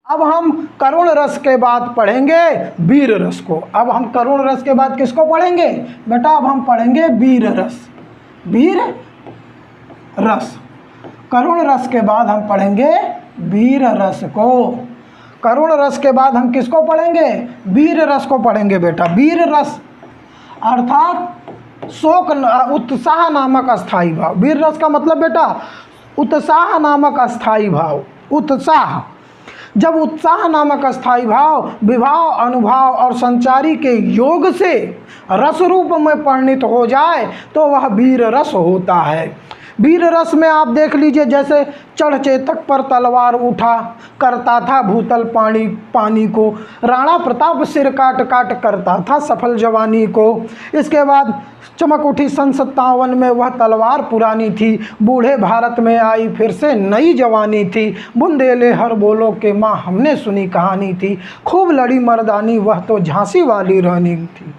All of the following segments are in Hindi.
अब हम करुण रस के बाद पढ़ेंगे वीर रस को। अब हम करुण रस के बाद किसको पढ़ेंगे बेटा? अब हम पढ़ेंगे वीर रस। वीर रस, करुण रस के बाद हम पढ़ेंगे वीर रस को। करुण रस के बाद हम किसको पढ़ेंगे? वीर रस को पढ़ेंगे बेटा। वीर रस अर्थात शोक उत्साह नामक अस्थाई भाव। वीर रस का मतलब बेटा उत्साह नामक अस्थाई भाव। उत्साह, जब उत्साह नामक अस्थाई भाव विभाव, अनुभाव और संचारी के योग से रस रूप में परिणित हो जाए तो वह वीर रस होता है। वीर रस में आप देख लीजिए, जैसे चढ़ चेतक पर तलवार उठा, करता था भूतल पानी को, राणा प्रताप सिर काट काट करता था सफल जवानी को। इसके बाद चमक उठी सन 57 में वह तलवार पुरानी थी, बूढ़े भारत में आई फिर से नई जवानी थी, बुंदेले हर बोलो के माँ हमने सुनी कहानी थी, खूब लड़ी मर्दानी वह तो झांसी वाली रानी थी।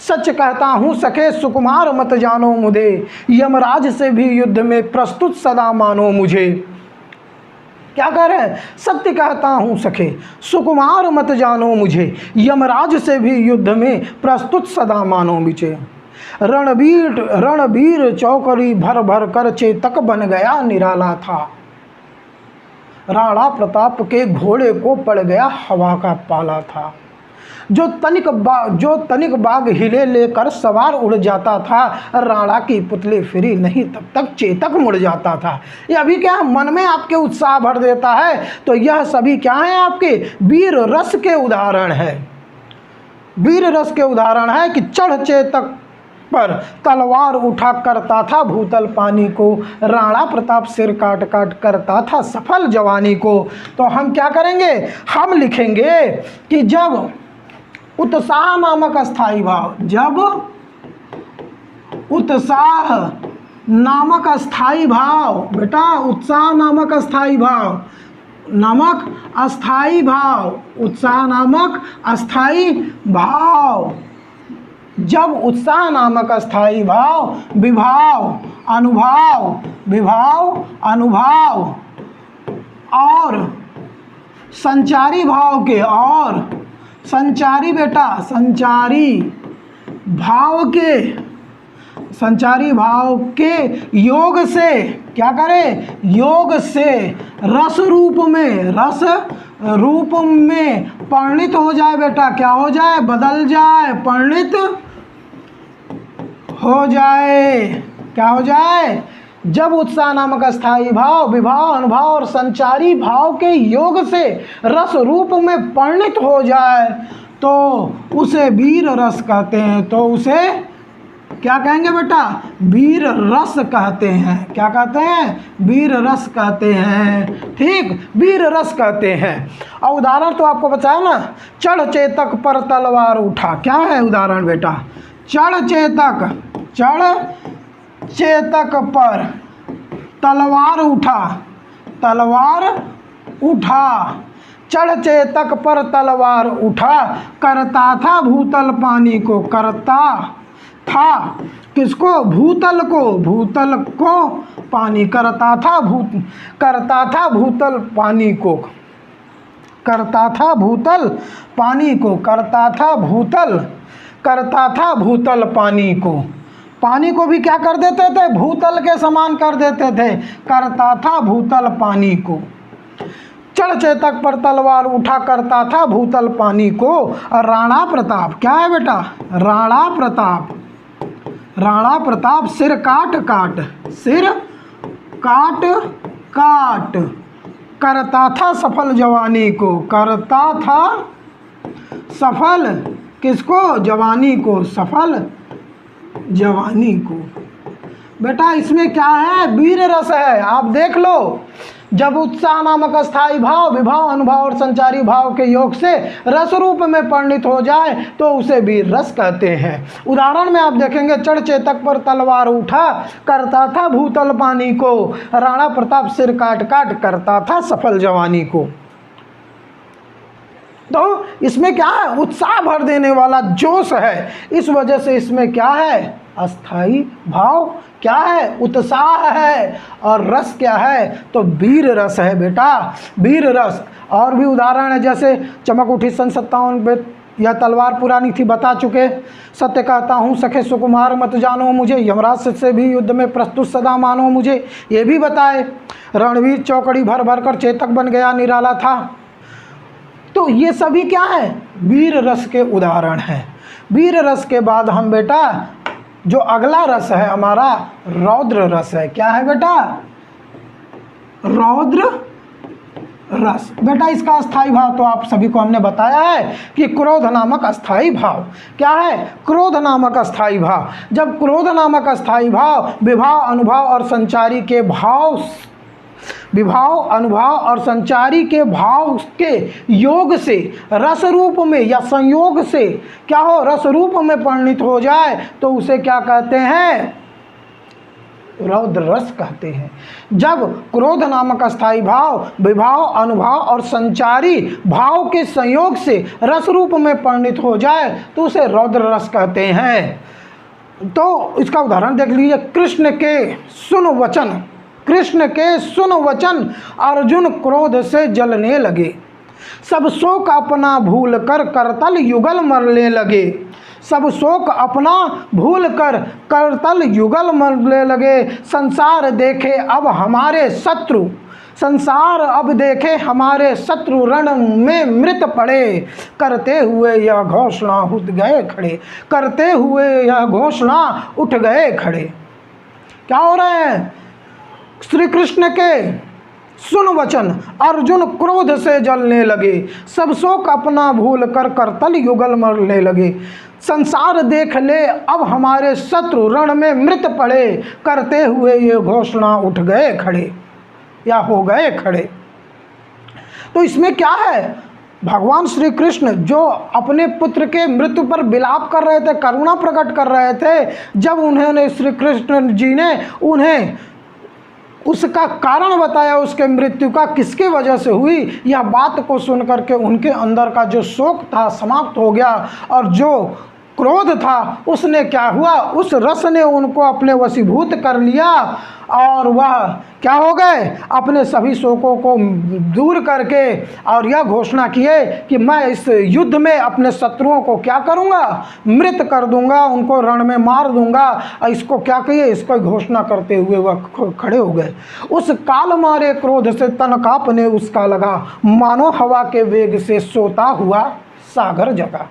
सच कहता हूँ सखे सुकुमार मत जानो मुझे, यमराज से भी युद्ध में प्रस्तुत सदा मानो मुझे। क्या कह रहे हैं? सत्य कहता हूँ सखे सुकुमार मत जानो मुझे, यमराज से भी युद्ध में प्रस्तुत सदा मानो मुझे। रणवीर चौकड़ी भर भर कर चेतक बन गया निराला था, राणा प्रताप के घोड़े को पड़ गया हवा का पाला था। जो तनिक बाग हिले लेकर सवार उड़ जाता था, राणा की पुतली फिरी नहीं तब तक चेतक मुड़ जाता था। ये अभी क्या मन में आपके उत्साह भर देता है। तो यह सभी क्या है? आपके वीर रस के उदाहरण है। वीर रस के उदाहरण है कि चढ़ चेतक पर तलवार उठा करता था भूतल पानी को, राणा प्रताप सिर काट काट करता था सफल जवानी को। तो हम क्या करेंगे? हम लिखेंगे कि जब उत्साह नामक अस्थाई भाव, जब उत्साह नामक अस्थाई भाव, बेटा उत्साह नामक अस्थाई भाव, उत्साह नामक अस्थाई भाव, जब उत्साह नामक अस्थाई भाव विभाव अनुभाव और संचारी भाव के, और संचारी भाव के योग से क्या करें? योग से रस रूप में परिणित हो जाए बेटा। क्या हो जाए? बदल जाए, परिणित हो जाए। क्या हो जाए? जब उत्साह नामक अस्थाई भाव विभाव अनुभाव और संचारी भाव के योग से रस रूप में परिणित हो जाए तो उसे वीर रस कहते हैं। तो उसे क्या कहेंगे बेटा? वीर रस कहते हैं। क्या कहते हैं? वीर रस कहते हैं। ठीक, वीर रस कहते हैं। और उदाहरण तो आपको बताया ना, चढ़ चेतक पर तलवार उठा। क्या है उदाहरण बेटा? चढ़ चेतक पर तलवार उठा, चढ़ चेतक पर तलवार उठा, करता था भूतल पानी को, करता था किसको? भूतल को पानी, करता था भूतल पानी को, पानी को भी क्या कर देते थे? भूतल के समान कर देते थे। करता था भूतल पानी को। चढ़ चेतक पर तलवार उठा, करता था भूतल पानी को। और राणा प्रताप, क्या है बेटा? राणा प्रताप सिर काट काट करता था सफल जवानी को। करता था सफल किसको? जवानी को, सफल जवानी को। बेटा इसमें क्या है? वीर रस है। आप देख लो, जब उत्साह नामक अस्थाई भाव विभाव अनुभाव और संचारी भाव के योग से रस रूप में परिणित हो जाए तो उसे वीर रस कहते हैं। उदाहरण में आप देखेंगे, चढ़ चेतक पर तलवार उठा, करता था भूतल पानी को, राणा प्रताप सिर काट काट करता था सफल जवानी को। तो इसमें क्या है? उत्साह भर देने वाला जोश है। इस वजह से इसमें क्या है? अस्थाई भाव क्या है? उत्साह है। और रस क्या है? तो वीर रस है बेटा, वीर रस। और भी उदाहरण है, जैसे चमक उठी सन 57 पे, यह तलवार पुरानी थी बता चुके, सत्य कहता हूँ सखे सुकुमार मत जानो मुझे, यमराज से भी युद्ध में प्रस्तुत सदा मानो मुझे, ये भी बताए। रणवीर चौकड़ी भर भर कर चेतक बन गया निराला था। तो ये सभी क्या है? वीर रस के उदाहरण हैं। वीर रस के बाद हम बेटा जो अगला रस है हमारा रौद्र रस है। क्या है बेटा? रौद्र रस। बेटा इसका अस्थाई भाव तो आप सभी को हमने बताया है कि क्रोध नामक अस्थाई भाव। क्या है? क्रोध नामक अस्थाई भाव। जब क्रोध नामक अस्थाई भाव विभाव, अनुभव और संचारी के भाव, विभाव, अनुभव और संचारी के भाव के योग से रस रूप में या संयोग से क्या हो? रस रूप में परिणित हो जाए तो उसे क्या कहते हैं? रौद्र रस कहते हैं। जब क्रोध नामक अस्थाई भाव विभाव, अनुभव और संचारी भाव के संयोग से रस रूप में परिणित हो जाए तो उसे रौद्र रस कहते हैं। तो इसका उदाहरण देख लीजिए। कृष्ण के सुन वचन, कृष्ण के सुन वचन अर्जुन क्रोध से जलने लगे, सब शोक अपना भूल कर करतल युगल मरने लगे, सब शोक अपना भूल कर करतल युगल मरने लगे। संसार देखे अब हमारे शत्रु, संसार अब देखे हमारे शत्रु रण में मृत पड़े, करते हुए यह घोषणा उठ गए खड़े, करते हुए यह घोषणा उठ गए खड़े। क्या हो रहे हैं? श्री कृष्ण के सुन वचन अर्जुन क्रोध से जलने लगे, सब शोक अपना भूल कर करतल युगल मरने लगे। संसार देख ले अब हमारे शत्रु रण में मृत पड़े, करते हुए ये घोषणा उठ गए खड़े या हो गए खड़े। तो इसमें क्या है? भगवान श्री कृष्ण जो अपने पुत्र के मृत्यु पर विलाप कर रहे थे, करुणा प्रकट कर रहे थे, जब उन्होंने श्री कृष्ण जी ने उन्हें उसका कारण बताया, उसके मृत्यु का किसके वजह से हुई, यह बात को सुन करके उनके अंदर का जो शोक था समाप्त हो गया और जो क्रोध था उसने क्या हुआ? उस रस ने उनको अपने वशीभूत कर लिया और वह क्या हो गए? अपने सभी शोकों को दूर करके और यह घोषणा किए कि मैं इस युद्ध में अपने शत्रुओं को क्या करूंगा? मृत कर दूंगा, उनको रण में मार दूंगा। और इसको क्या कहिए? इसको घोषणा करते हुए वह खड़े हो गए। उस काल मारे क्रोध से तन कांपने उसका लगा, मानो हवा के वेग से सोता हुआ सागर जगा।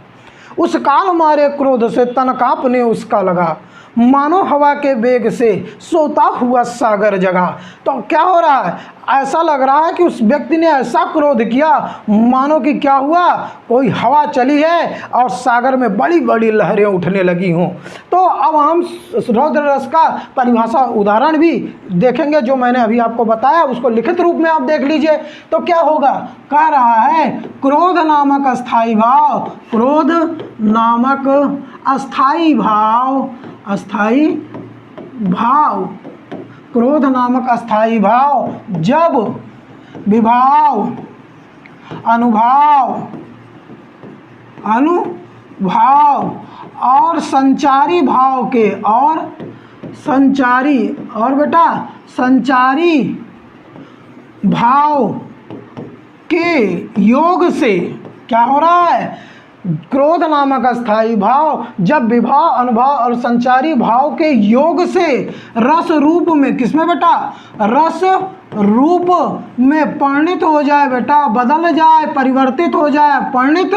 उस काल मारे क्रोध से तन कांपने उसका लगा, मानो हवा के वेग से सोता हुआ सागर जगा। तो क्या हो रहा है? ऐसा लग रहा है कि उस व्यक्ति ने ऐसा क्रोध किया मानो कि क्या हुआ? कोई हवा चली है और सागर में बड़ी बड़ी लहरें उठने लगी हों। तो अब हम रौद्र रस का परिभाषा उदाहरण भी देखेंगे, जो मैंने अभी आपको बताया उसको लिखित रूप में आप देख लीजिए। तो क्या होगा? कह रहा है क्रोध नामक अस्थाई भाव, क्रोध नामक अस्थाई भाव, अस्थाई भाव, क्रोध नामक अस्थाई भाव जब विभाव, अनुभव, अनुभाव और संचारी भाव के और संचारी और बेटा संचारी भाव के योग से क्या हो रहा है? क्रोध नामक अस्थाई भाव जब विभाव, अनुभव और संचारी भाव के योग से रस रूप में, किसमें बेटा? रस रूप में परिणित हो जाए बेटा, बदल जाए, परिवर्तित हो जाए, परिणित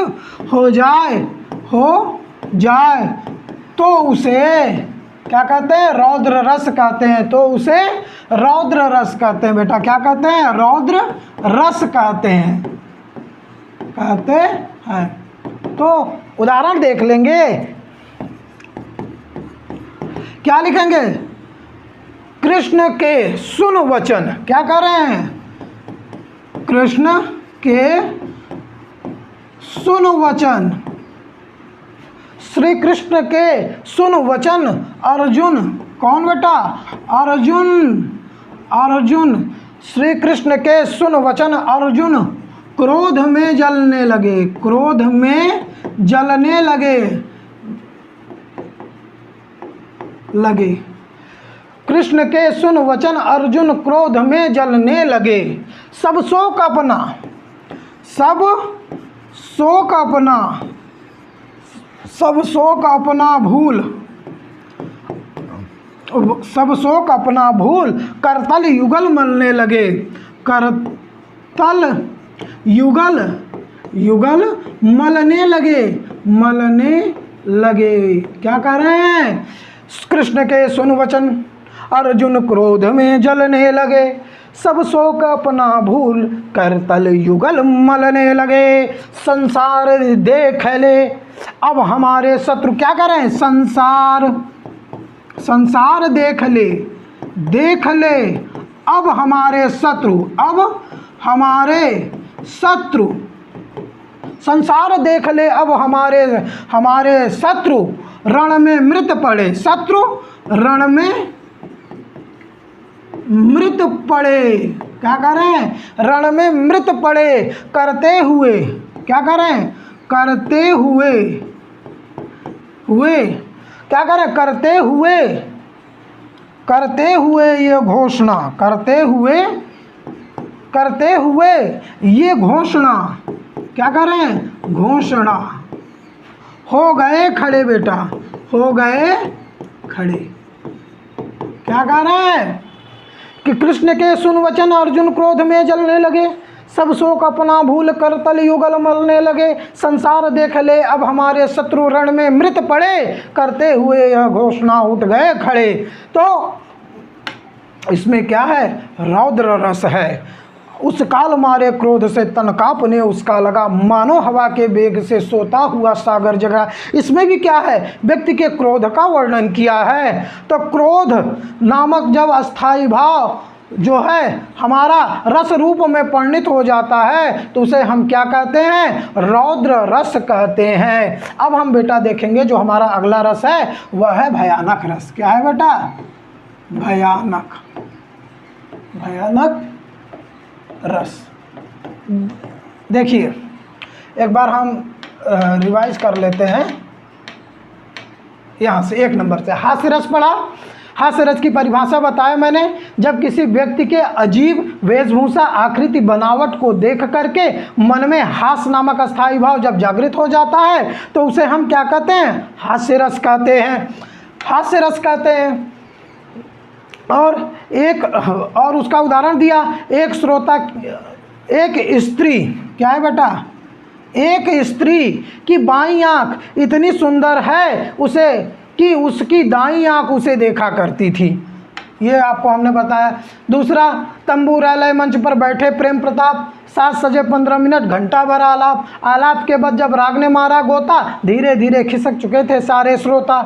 हो जाए तो उसे क्या कहते हैं? रौद्र रस कहते हैं। तो उसे रौद्र रस कहते हैं बेटा। क्या कहते हैं? रौद्र रस कहते हैं। तो उदाहरण देख लेंगे। क्या लिखेंगे? कृष्ण के सुन वचन। क्या कर रहे हैं? कृष्ण के सुन वचन, श्री कृष्ण के सुन वचन अर्जुन, कौन बेटा? अर्जुन श्री कृष्ण के सुन वचन अर्जुन क्रोध में जलने लगे, क्रोध में जलने लगे। कृष्ण के सुन वचन अर्जुन क्रोध में जलने लगे। सब शोक अपना, सब शोक अपना, सब शोक अपना भूल, सब शोक अपना भूल करतल युगल मलने लगे। करतल युगल, युगल मलने लगे, मलने लगे। क्या कह रहे हैं? कृष्ण के सुन वचन अर्जुन क्रोध में जलने लगे। सब शोक अपना भूल करतल युगल मलने लगे। संसार देख ले अब हमारे शत्रु, क्या कर रहे हैं? संसार, संसार देख ले, देख ले अब हमारे शत्रु, अब हमारे शत्रु, संसार देख ले अब हमारे, हमारे शत्रु रण में मृत पड़े। शत्रु रण में मृत पड़े। क्या कर रहे हैं? रण में मृत पड़े करते हुए, क्या कर रहे हैं? करते हुए, हुए क्या करें? करते हुए, करते हुए ये घोषणा, करते हुए, करते हुए ये घोषणा, क्या कर रहे हैं? घोषणा। हो गए खड़े बेटा, हो गए खड़े। क्या कह रहे हैं? कि कृष्ण के सुन वचन अर्जुन क्रोध में जलने लगे। सब शोक अपना भूल करतल युगल मलने लगे। संसार देख ले अब हमारे शत्रु रण में मृत पड़े करते हुए यह घोषणा उठ गए खड़े। तो इसमें क्या है? रौद्र रस है। उस काल मारे क्रोध से तन कांपने उसका लगा, मानो हवा के वेग से सोता हुआ सागर जगा। इसमें भी क्या है? व्यक्ति के क्रोध का वर्णन किया है। तो क्रोध नामक जब अस्थाई भाव जो है हमारा रस रूप में परिणित हो जाता है तो उसे हम क्या कहते हैं? रौद्र रस कहते हैं। अब हम बेटा देखेंगे जो हमारा अगला रस है वह है भयानक रस। क्या है बेटा? भयानक, भयानक रस। देखिए एक बार हम रिवाइज कर लेते हैं यहाँ से, 1 नंबर से। हास्य रस पढ़ा। हास्य रस की परिभाषा बताया मैंने। जब किसी व्यक्ति के अजीब वेशभूषा, आकृति, बनावट को देख करके मन में हास्य नामक अस्थाई भाव जब जागृत हो जाता है तो उसे हम क्या कहते हैं? हास्य रस कहते हैं। हास्य रस कहते हैं। और उसका उदाहरण दिया, एक श्रोता, एक स्त्री, क्या है बेटा? एक स्त्री की बाईं आंख इतनी सुंदर है उसे कि उसकी दाईं आंख उसे देखा करती थी। ये आपको हमने बताया। दूसरा, तंबू रैलय मंच पर बैठे प्रेम प्रताप, 7 सजे 15 मिनट, घंटा भर आलाप। आलाप के बाद जब राग ने मारा गोता, धीरे धीरे खिसक चुके थे सारे श्रोता।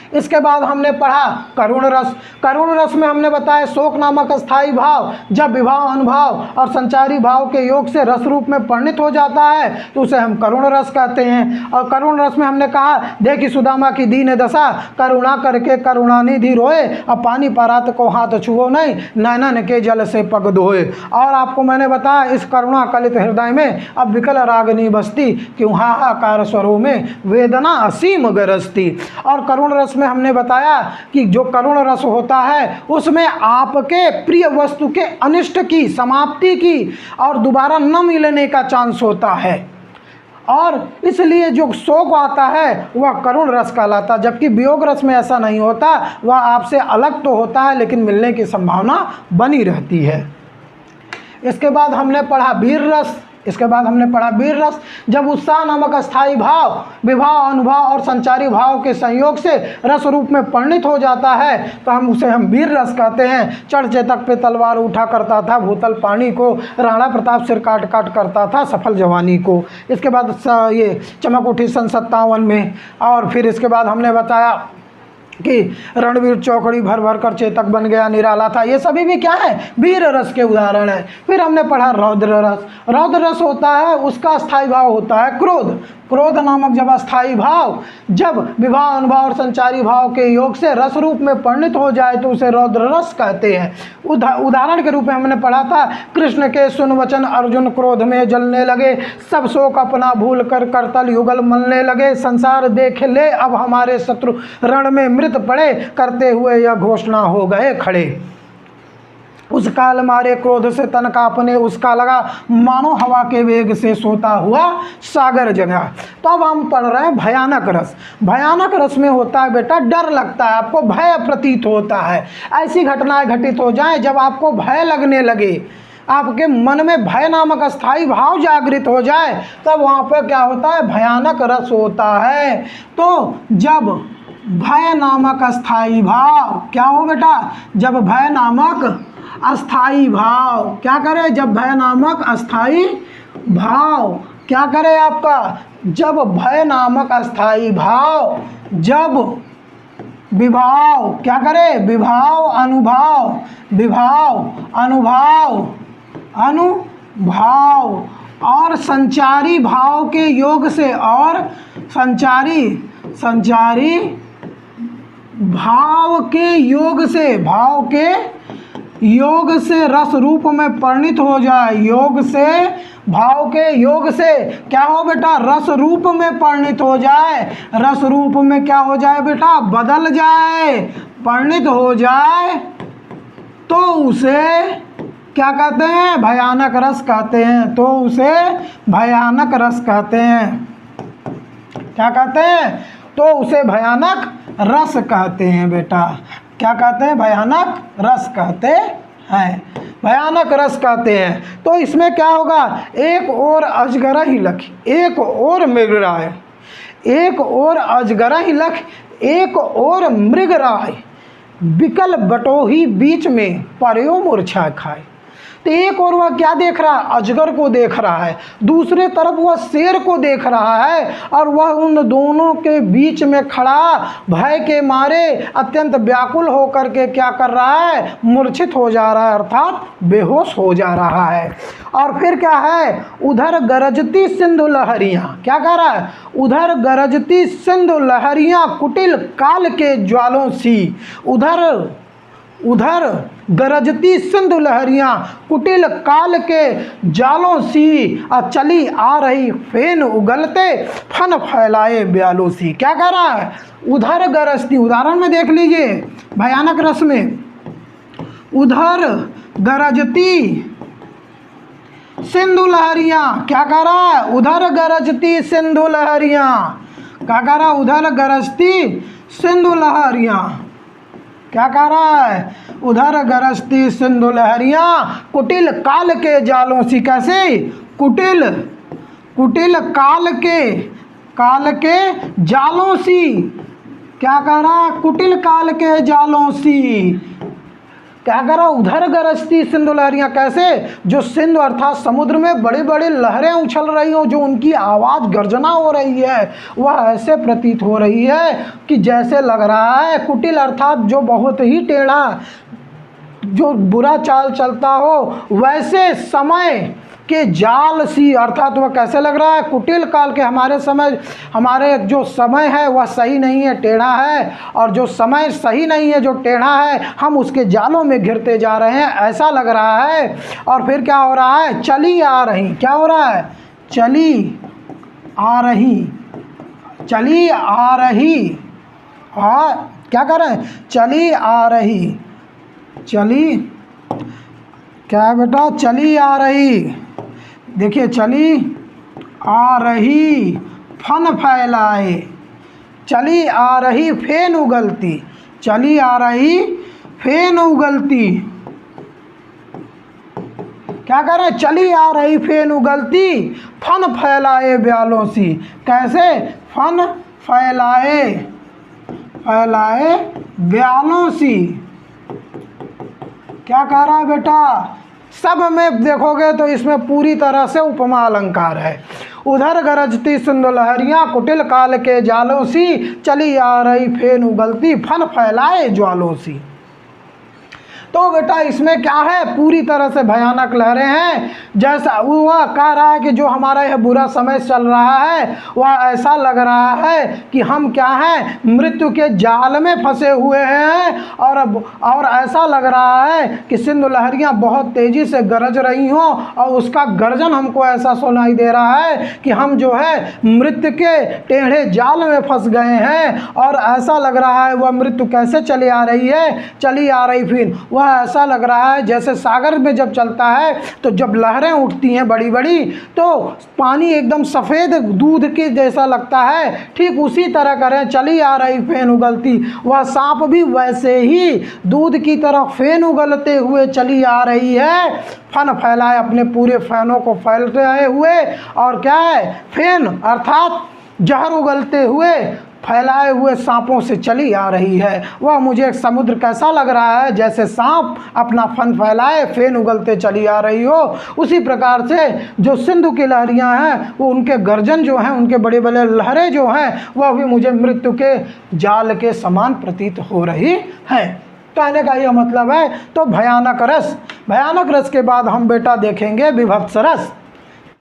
इसके बाद हमने पढ़ा करुण रस। करुण रस में हमने बताया शोक नामक अस्थाई भाव जब विभाव, अनुभाव और संचारी भाव के योग से रस रूप में परिणित हो जाता है तो उसे हम करुण रस कहते हैं। और करुण रस में हमने कहा, देखी सुदामा की दीन दशा, करुणा करके करुणानिधि रोए, अब पानी परात को हाथ छुओ नहीं, नैनन के जल से पग धोए। और आपको मैंने बताया इस करुणा कलित हृदय में अब विकल रागनी बसती, क्यों हाहाकार स्वरों में वेदना असीम गरजती। और करुण रस में हमने बताया कि जो करुण रस होता है उसमें आपके प्रिय वस्तु के अनिष्ट की, समाप्ति की और दोबारा न मिलने का चांस होता है। और इसलिए जो शोक आता है वह करुण रस कहलाता, जबकि वियोग रस में ऐसा नहीं होता। वह आपसे अलग तो होता है लेकिन मिलने की संभावना बनी रहती है। इसके बाद हमने पढ़ा वीर रस। इसके बाद हमने पढ़ा वीर रस। जब उत्साह नामक अस्थाई भाव विभाव, अनुभव और संचारी भाव के संयोग से रस रूप में परिणित हो जाता है तो हम वीर रस कहते हैं। चढ़ चेतक पे तलवार उठा करता था भूतल पानी को, राणा प्रताप सिर काट काट करता था सफल जवानी को। इसके बाद ये चमक उठी सन 57 में। और फिर इसके बाद हमने बताया कि रणवीर चौकड़ी भर भर कर चेतक बन गया निराला था। ये सभी भी क्या है? वीर रस के उदाहरण है। फिर हमने पढ़ा रौद्र रस। रौद्र रस होता है, उसका स्थायी भाव होता है क्रोध। क्रोध नामक जब अस्थाई भाव जब विभाव अनुभाव और संचारी भाव के योग से रस रूप में परिणित हो जाए तो उसे रौद्र रस कहते हैं। उदाहरण के रूप में हमने पढ़ा था, कृष्ण के सुन वचन अर्जुन क्रोध में जलने लगे, सब शोक अपना भूल कर करतल युगल मलने लगे, संसार देख ले अब हमारे शत्रु रण में मृत पड़े, करते हुए यह घोषणा हो गए खड़े। उस काल मारे क्रोध से तन कांपने उसका लगा, मानो हवा के वेग से सोता हुआ सागर जगा। तो अब हम पढ़ रहे हैं भयानक रस। भयानक रस में होता है बेटा डर लगता है, आपको भय प्रतीत होता है। ऐसी घटनाएं घटित हो जाएं जब आपको भय लगने लगे, आपके मन में भय नामक अस्थाई भाव जागृत हो जाए, तब वहाँ पर क्या होता है, भयानक रस होता है। तो जब भय नामक अस्थाई भाव क्या हो बेटा, जब भय नामक अस्थाई भाव क्या करे, जब भय नामक अस्थाई भाव क्या करे आपका, जब भय नामक अस्थाई भाव जब विभाव क्या करे, विभाव अनुभाव, विभाव अनुभाव अनुभाव और संचारी भाव के योग से, और संचारी भाव के योग से, भाव के योग से रस रूप में परिणित हो जाए, योग से, भाव के योग से क्या हो बेटा, रस रूप में परिणित हो जाए। रस रूप में क्या हो जाए बेटा, बदल जाए, परिणित हो जाए, तो उसे क्या कहते हैं, भयानक रस कहते हैं। तो उसे भयानक रस कहते हैं। क्या कहते हैं, तो उसे भयानक रस कहते हैं बेटा। क्या कहते हैं, भयानक रस कहते हैं, भयानक रस कहते हैं। तो इसमें क्या होगा, एक और अजगर ही लख, एक और मृगराय, एक और अजगर ही लख, एक और मृगराय, बिकल बटोही बीच में पर्यो मूर्छा खाए। तो एक और वह क्या देख रहा है, अजगर को देख रहा है, दूसरे तरफ वह शेर को देख रहा है, और वह उन दोनों के बीच में खड़ा भय के मारे अत्यंत व्याकुल होकर के क्या कर रहा है, मूर्छित हो जा रहा है, अर्थात बेहोश हो जा रहा है। और फिर क्या है, उधर गरजती सिंधु लहरियाँ, क्या कह रहा है, उधर गरजती सिंधु लहरियाँ कुटिल काल के ज्वालों सी, उधर गरजती सिंधु लहरियाँ कुटिल काल के जालों सी, चली आ रही फेन उगलते फन फैलाए ब्यालों सी। क्या कह रहा है, उधर गरजती, उदाहरण में देख लीजिए भयानक रस में, उधर गरजती सिंधु लहरियाँ, क्या कह रहा है, उधर गरजती सिंधु लहरियाँ, क्या कह रहा है, उधर गरजती सिंधु लहरियाँ, क्या कह रहा है, उधर गरजती सिंधु लहरियाँ कुटिल काल के जालों सी। कैसे, कुटिल काल के जालों सी, क्या कह रहा, कुटिल काल के जालों सी, क्या कह रहा, उधर गरजती सिंधु लहरियाँ। कैसे, जो सिंधु अर्थात समुद्र में बड़ी बड़ी लहरें उछल रही हो, जो उनकी आवाज़ गर्जना हो रही है, वह ऐसे प्रतीत हो रही है कि जैसे लग रहा है, कुटिल अर्थात जो बहुत ही टेढ़ा, जो बुरा चाल चलता हो, वैसे समय के जाल सी, अर्थात वह कैसे लग रहा है, कुटिल काल के, हमारे जो समय है वह सही नहीं है, टेढ़ा है, और जो समय सही नहीं है, जो टेढ़ा है, हम उसके जालों में घिरते जा रहे हैं, ऐसा लग रहा है। और फिर क्या हो रहा है, चली आ रही, क्या हो रहा है, चली आ रही, चली आ रही, और क्या कर रहे हैं, चली आ रही, चली, क्या है बेटा, चली आ रही, देखिए चली आ रही फन फैलाए, चली आ रही फेन उगलती, चली आ रही फेन उगलती, क्या कर रहे, चली आ रही फेन उगलती फन फैलाए ब्यालों सी। कैसे, फन फैलाए ब्यालों सी, क्या कह रहा है बेटा, सब में देखोगे तो इसमें पूरी तरह से उपमा अलंकार है। उधर गरजती सिंधु लहरियाँ कुटिल काल के जालों सी, चली आ रही फेन उगलती फन फैलाए ज्वालों सी। तो बेटा इसमें क्या है, पूरी तरह से भयानक लहरें हैं। जैसा वह कह रहा है कि जो हमारा यह बुरा समय चल रहा है वह ऐसा लग रहा है कि हम क्या हैं, मृत्यु के जाल में फंसे हुए हैं। और ऐसा लग रहा है कि सिंधु लहरियाँ बहुत तेज़ी से गरज रही हों और उसका गर्जन हमको ऐसा सुनाई दे रहा है कि हम जो है मृत्यु के टेढ़े जाल में फंस गए हैं। और ऐसा लग रहा है वह मृत्यु कैसे चली आ रही है, चली आ रही फिर वह ऐसा लग रहा है जैसे सागर में जब चलता है तो जब लहरें उठती हैं बड़ी बड़ी तो पानी एकदम सफ़ेद दूध के जैसा लगता है, ठीक उसी तरह करें चली आ रही फेन उगलती। वह सांप भी वैसे ही दूध की तरह फेन उगलते हुए चली आ रही है, फन फैलाए अपने पूरे फैनों को फैल रहे हुए। और क्या है, फेन अर्थात जहर उगलते हुए फैलाए हुए सांपों से चली आ रही है। वह मुझे एक समुद्र कैसा लग रहा है, जैसे सांप अपना फन फैलाए फेन उगलते चली आ रही हो। उसी प्रकार से जो सिंधु की लहरियाँ हैं वो उनके गर्जन जो हैं, उनके बड़े बड़े लहरें जो हैं वह भी मुझे मृत्यु के जाल के समान प्रतीत हो रही हैं। कहने का यह मतलब है। तो भयानक रस के बाद हम बेटा देखेंगे विभत्स रस।